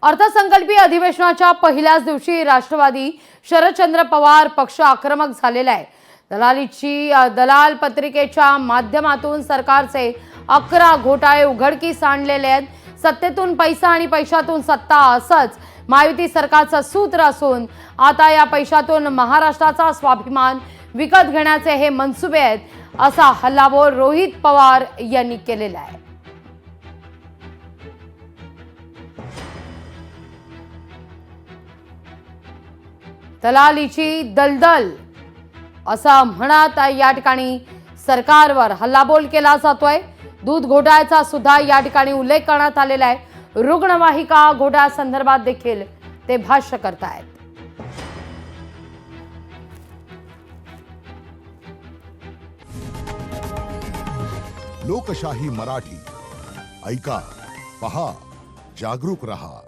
अर्थसंकल्पीय अधिवेशनाच्या पहिल्याच दिवशी राष्ट्रवादी शरदचंद्र पवार पक्ष आक्रमक झालेला आहे। दलाल पत्रिकेच्या माध्यमातून सरकारचे 11 घोटाळे उघडकीस आणलेले आहेत। सत्तेतून पैसा आणि पैशातून सत्ता असंच महायुती सरकारचं सूत्र असून आता या पैशातून महाराष्ट्राचा स्वाभिमान विकत घेण्याचे हे मनसुबे आहेत, असा हल्लाबोल रोहित पवार यांनी केलेला आहे। दलालीची दलदल असा म्हणत या ठिकाणी सरकारवर हल्लाबोल केला जातोय। दूध घोटाळ्याचा सुद्धा या ठिकाणी उल्लेख करण्यात आलेला आहे। रुग्णवाहिका घोटाळ्यासंदर्भात देखील ते भाष्य करतायत। लोकशाही मराठी ऐका, पहा, जागरूक रहा।